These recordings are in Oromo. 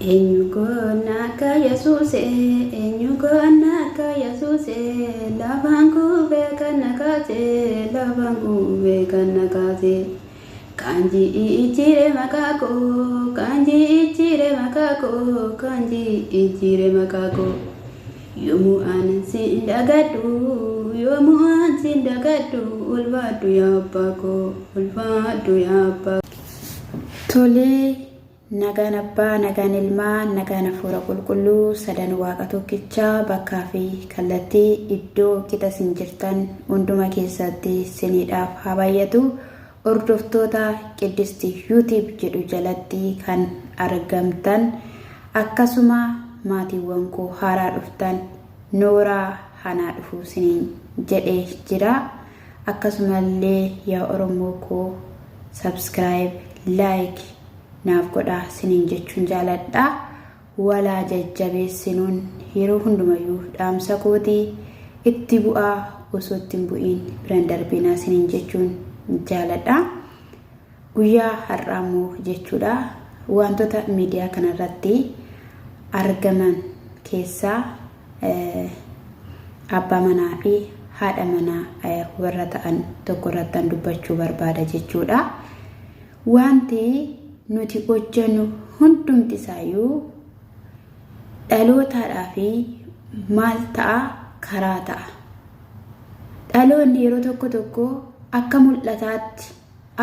Enyugonaka Yesuse, enyugonaka Yesuse, lavangu bekanakaze, lavangu bekanakaze. Kanji ichire makako, kanji ichire makako, kanji ichire makako. Yomu ansindagadu, yomu ansindagadu, ulvatu yapako, ulvatu yapako. Tole. Nagaan abbaa, nagaan ilmaa, nagaan hafuura qulqulluu sadan waaqa tokkichaa bakkaa fi kallattii iddoo qixa isin jirtan hunduma keessatti isiniidhaaf haa baay'atu. Hordoftoota Qiddistii YouTube jedhu jalatti kan argamtan akkasuma maatiiwwan koo haaraa dhuftan nooraa hanaa dhufuu isiniin jedhee jira. Akkasumallee yaa Oromoo koo subscribe, like naaf godhaa isiniin jechuun jaaladha. Walaa jajjabeessinuun yeroo hundumayyuu dhaamsa kootii itti bu'aa osoo ittiin bu'iin biraan darbinaa isiniin jechuun jaaladha. Guyyaa har'aammoo jechuudha wantoota miidiyaa kanarratti argaman keessaa abbaa manaa fi haadha manaa warra ta'an tokko irratti dubbachuu barbaada jechuudha. Wanti nuti hojjennu hundumti isaayyuu dhalootaadhaa fi maal ta'a karaa ta'a. Dhaloonni yeroo tokko tokko akka mul'ataatti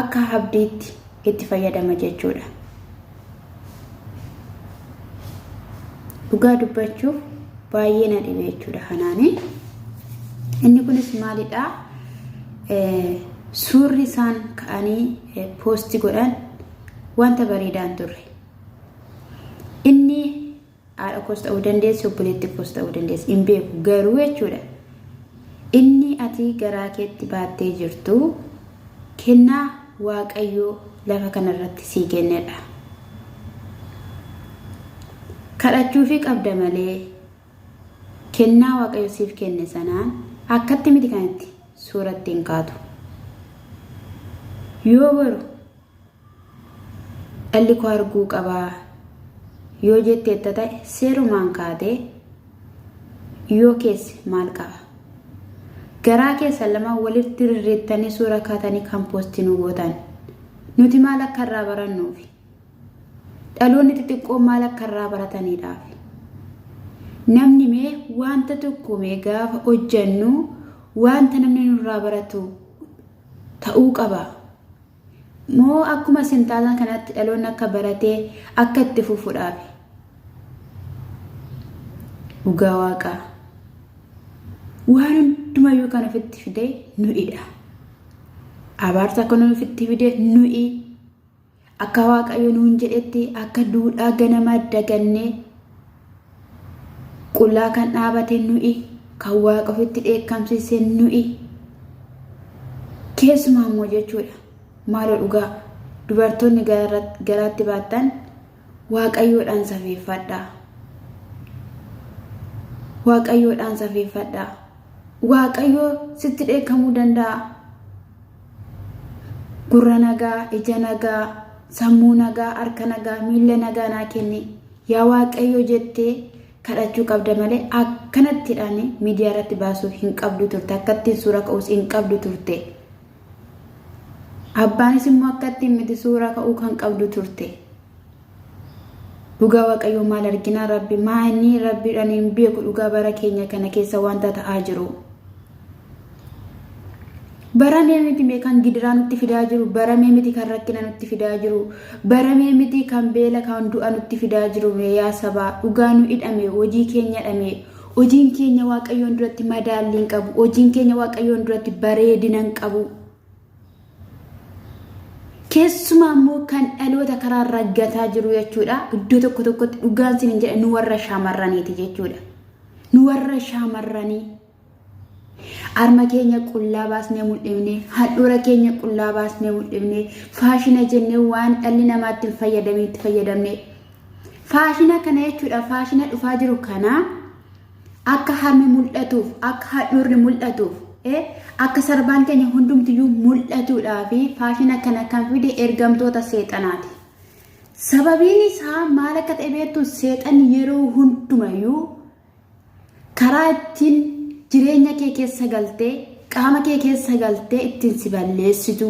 akka abdiitti itti fayyadama jechuudha. Dhugaa dubbachuuf baay'ee na dhibe jechuudha kanaani. Inni kunis maalidha? Suurri isaan ka'anii poostii godhan wanta bareedaan turre. Inni haadha koos ta'uu dandeessi, obboleetti koos ta'uu dandeessi, hin beeku garuu jechuudha. Inni ati garaa keetti baattee jirtu kennaa Waaqayyoo lafa kanarratti sii kennedha. Kadhachuufii qabda malee kennaa Waaqayyo siif kenne sanaan akkatti miti kanatti suuratti hin kaatu. Yoo baru dhalli koo arguu qabaa yoo jetteetta ta'e seerumaan kaatee yoo keessi maal qaba? Garaa keessa lama walitti rirreettanii suura kaatanii kan poostii nu gootan nuti maal akka irraa barannuufi dhaloonni xixiqqoo maal akka irraa barataniidhaaf namni mee wanta tokko mee gaafa hojjennu wanta namni nurraa baratu ta'uu qaba. Moo akkuma sintaalan kanatti dhaloonni akka baratee akka itti fufuudhaaf dhugaa Waaqaa waan hundumayyuu kan ofitti fide nu'idha. Abaarsa akka nu ofitti fide nu'i akka Waaqayyo nuun jedhetti akka duudhaa ganamaa dagannee qullaa kan dhaabate nu'i kan Waaqa ofitti dheekkamsiise nu'i keessumaa immoo jechuudha. Maaloo dhugaa dubartoonni garaatti baattan Waaqayyoodhaan safeeffadhaa. Waaqayyoodhaan safeeffadhaa. Waaqayyoo sitti dheekkamuu danda'a. Gurra nagaa, ija nagaa, sammuu nagaa, harka nagaa, miila nagaa naa kenni. Yaa Waaqayyoo jettee kadhachuu qabda malee akkanattidhaan miidiyaa irratti baasuu hin qabdu turte. Akkattiin suura ka'uus hin qabdu turte. Abbaanis immoo akkattiin miti suura ka'uu kan qabdu turte. Dhugaa Waaqayyoo maal arginaa Rabbi maani Rabbiidhaan hin beeku dhugaa bara keenya kana keessa wanta ta'aa jiru. Baramee miti mee kan gidiraa nutti fidaa jiru, baramee miti kan rakkina nutti fidaa jiru, baramee miti kan beela kan du'a nutti fidaa jiru yaa sabaa dhugaa nu hidhame hojii keenya hidhame hojiin keenya Waaqayyoon duratti madaalli hin qabu, hojiin keenya Waaqayyoon duratti bareedina hin qabu. Keessumaa immoo kan dhaloota karaa raggataa jiru jechuudha. Iddoo tokko tokkotti dhugaan sin hin jedhe nu warra shaamarraniiti jechuudha. Nu warra shaamarranii arma keenya qullaa baasnee mul'ifne, handhuura keenya qullaa baasnee mul'ifne, faashina jennee waan dhalli namaatti itti fayyadamne. Faashina kana jechuudha. Faashina dhufaa jiru kana akka harmi mul'atuuf, akka handhuurri mul'atuuf akka sarbaan keenya hundumtiyyuu mul'atuudhaa fi faashina kana kan fide ergamtoota seexanaati. sababiin isaa maal akka ta'e beektu seexan yeroo hundumayyuu karaa ittiin jireenya kee keessa galtee qaama kee keessa galtee ittiin si balleessitu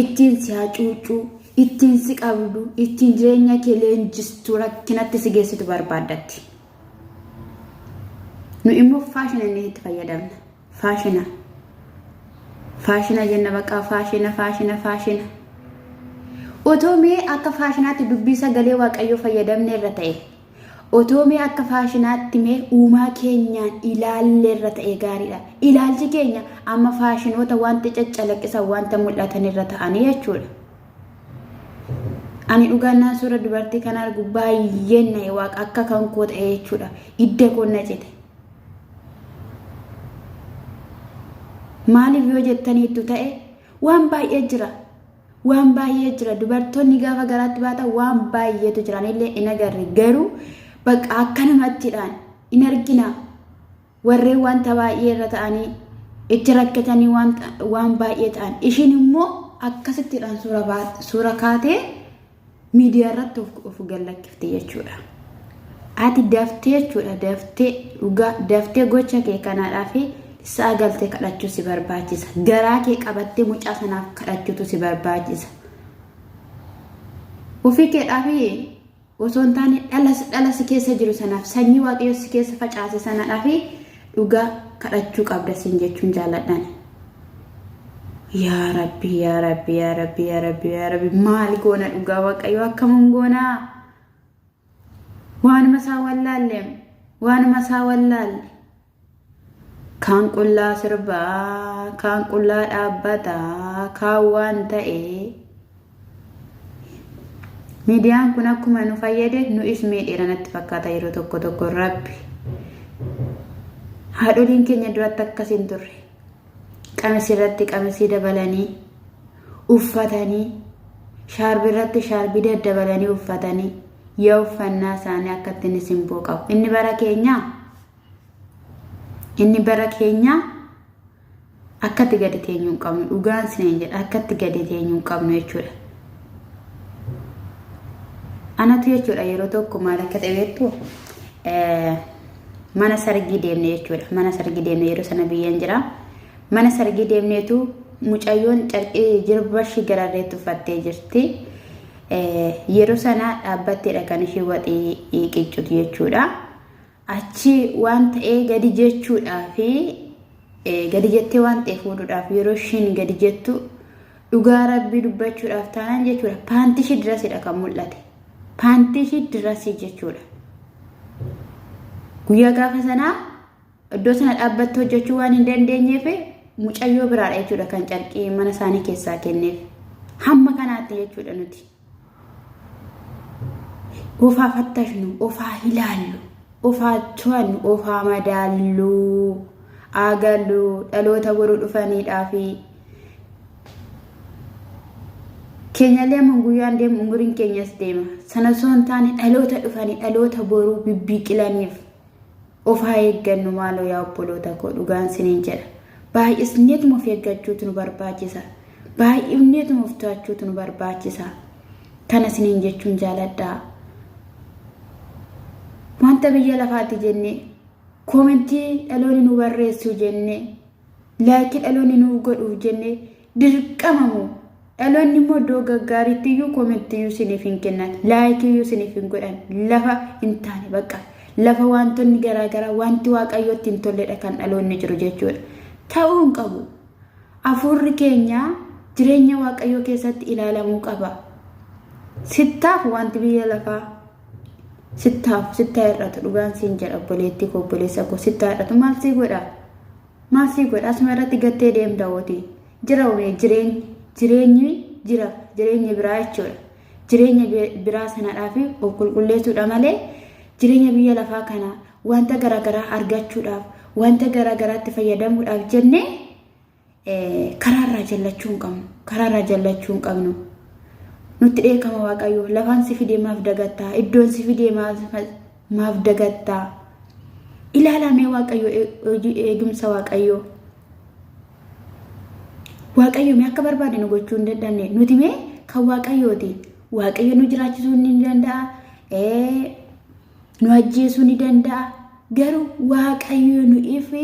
ittiin si hacuucuu ittiin si qabdu ittiin jireenya kee leenjistu rakkinatti si geessitu barbaaddatti. Nu immoo faashina inni itti fayyadamna. Faashina jenna baqa faashina. Otoo mee akka faashinaatti dubbii sagalee waaqayyoo fayyadamne irra ta'e. Otoo mee akka faashinaatti mee uumaa keenyaan ilaalle irra ta'e gaariidha. Ilaalchi keenya amma faashinoota wanta caccalaqisan wanta mul'atan irra ta'anii jechuudha. Ani dhugaannaan suura dubartii kana argu baay'ee na'e waaqa akka kan koo ta'e jechuudha. Idda koo na cite. Maaliif yoo jettaniitu ta'e waan baay'ee jira. Dubartoonni gaafa garaatti baatan waan baay'eetu jiran illee in agarre garuu bakka akka namattidhaan in argina warreen wanta baay'ee irra ta'anii itti rakkatanii waan baay'ee ta'an ishiin immoo akkasittidhaan suura kaatee miidiyaa irratti of gallakkifte jechuudha. Ati daftee jechuudha daftee gocha kee kanaadhaaf sa'a galtee kadhachuu si barbaachisa. Garaa kee qabattee mucaa sanaaf kadhachuutu si barbaachisa. Ofii keedhaaf osoo hin taane dhala si keessa jiru sanaaf sanyii waaqayyo si keessa facaase sanaadhaaf dhugaa kadhachuu qabda sin jechuun jaalladhan. Yaa Rabbi maal goona dhugaa waaqayyo akkamiin goonaa? Waanuma isaa wallaalle. Kan qullaa sirbaa, kan qullaa dhaabbataa, kan waan ta'e. Miidiyaan kun akkuma nu fayyade nu miidheera natti fakkaata yeroo tokko Rabbi. Haadholiin keenya duratti akkasiin turre. Qamisii irratti qamisii dabalanii uffatanii shaarbii irratti shaarbii daddabalanii uffatanii yaa uffannaa isaanii akka ittiin simboo qabu. Inni bara keenya akkatti gadi teenyuu hin qabnu dhugaan sineen jedha akkatti gadi teenyuu hin qabnu jechuudha. Anatu jechuudha yeroo tokko maal akka ta'e beektu mana sargii deemne jechuudha. Mana sargii deemne yeroo sana biyyaan jira. Mana sargii deemneetu mucayyoon carqii jirbashi gararreetti uffattee jirti. Yeroo sana dhaabbatteedha kan ishee waxii qiccutu jechuudha. Achi waan ta'ee gadi jechuudhaaf gadi jettee waan ta'e fuudhuudhaaf yeroo ishiin gadi jettu dhugaa Rabbii dubbachuudhaaf taanaan jechuudha. Paantii ishee dirasidha kan mul'ate. Paantii ishee dirasii jechuudha. Guyyaa gaafa sanaa iddoo sana dhaabbattee hojjechuu waan hin dandeenyeef mucayyoo biraadha jechuudha kan carqii mana isaanii keessaa kenneef. Hamma kanaatti jechuudha nuti. Ofaa fattashnu, ofaa ilaallu. Ofaa tuan ofaa madaallu agallu dhaloota boruu dhufaniidhaaf keenyallee guyyaan deemu umuriin keenyas deema sana soon taane dhaloota dhufanii dhaloota boruu bibbiqilaniif ofaa eeggannu maaloo yaa obboloota koo dhugaan siniin jedha. Baay'isneetuma of eeggachuutu nu barbaachisa. Baay'ifneetuma of to'achuutu nu barbaachisa. Kana siniin jechuun jaaladhaa. Wanta biyya lafaatti jenne koomentii dhaloonni nu barreessuu jenne laayikii dhaloonni nu godhuuf jenne dirqamamu dhaloonni immoo iddoo gaggaariitti iyyuu koomentii iyyuu siniif hin kennan laayikii iyyuu siniif hin godhan lafa hin taane bakka lafa wantoonni garaagaraa wanti waaqayyootti hin tolledha kan dhaloonni jiru jechuudha. Ta'uu hin qabu. Hafuurri keenya jireenya waaqayyoo keessatti ilaalamuu qaba. Sittaaf wanti biyya lafaa sittaa irratti dhugaan siin jedha obboleettii koo obboleessa koo sittaa irratti maal sii godha asuma irratti gattee deemta wooti jira jireenyi biraa jechuudha. Jireenya biraa sanadhaaf of qulqulleessuudha malee jireenya biyya lafaa kana wanta garaagaraa argachuudhaaf wanta garaagaraatti fayyadamuudhaaf jennee karaarraa jallachuu hin qabnu. Nuti dheekama waaqayyoo lafaan si fidee maaf dagattaa iddoon si fidee maaf dagattaa ilaalamee waaqayyoo eegumsa waaqayyoo mee akka barbaade nu gochuu hin dandeenye nuti mee kan waaqayyooti waaqayyo nu jiraachisuu ni danda'a nu ajjeesuu ni danda'a garuu waaqayyo nu ife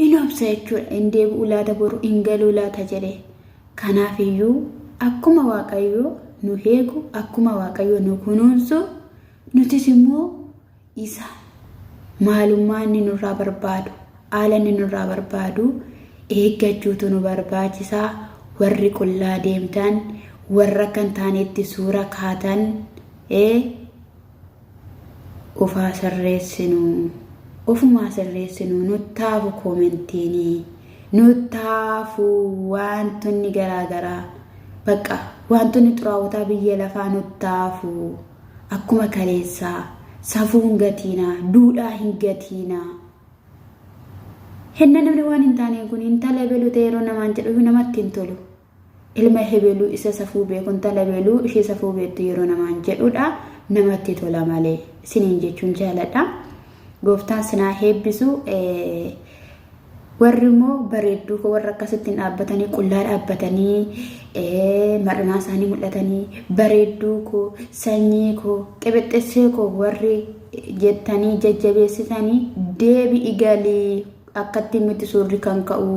inobsa jechuudha hin deebi'u laata boru hin galuu laata jedhe kanaaf iyyuu akkuma waaqayyo nu eegu akkuma waaqayyo nu kunuunsu nutis immoo isa maalummaa inni nurraa barbaadu haala inni nurraa barbaadu eeggachuutu nu barbaachisaa warri qullaa deemtan warra kan taanetti suura kaatan ofaa sirreessinu nuttaafu koomentiini nuttaafu wantoonni garaagaraa bakka wantoonni xuraawwataa biyya lafaa nuttaafu akkuma kaleessaa safuu hin gatiinaa duudhaa hin gatiinaa henna namni waan hin taane kun intala hebeluu ta'e yeroo namaan jedhu namatti hin tolu ilma hebeluu isa safuu beeku intala hebeluu ishee safuu beektu yeroo namaan jedhudha namatti tola malee isiniin jechuun jaaladha gooftaan sinaa heebbisu warri immoo bareedduu koo warra akkasitti dhaabbatanii qullaa dhaabbatanii mar'inaa isaanii mul'atanii bareedduu koo sanyii koo qebexxessee koo warri jettanii jajjabeessitanii deebi'i galii akkatti miti suurri kan ka'u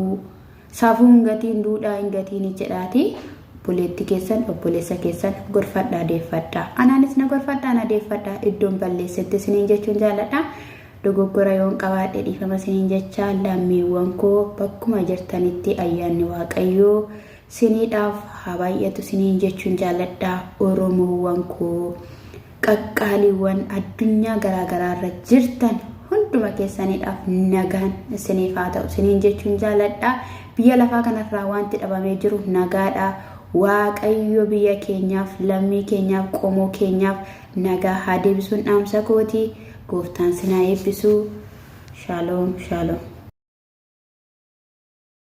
safuu hin gatiin duudhaa hin gatiin jedhaati buleetti keessan obboleessa keessan gorfadhaa deeffadhaa anaanis na gorfadhaa na deeffadhaa iddoon balleessetti isiniin jechuun jaaladha dogoggora yoon qabaadhe dhiifama isiniin jecha lammiiwwan koo bakkuma jirtanitti ayyaanni waaqayyoo siniidhaaf haa baay'atu isiniin jechuun jaaladha oromoowwan koo qaqqaaliiwwan addunyaa garaagaraa irra jirtan hunduma keessaniidhaaf nagaan isiniif haa ta'u isiniin jechuun jaaladha biyya lafaa kanarraa wanti dhabamee jiru nagaadha waaqayyo biyya keenyaaf lammii keenyaaf qomoo keenyaaf nagaa haa deebisuun dhaamsa kooti gooftaan sinaa eebbisu shalom shalom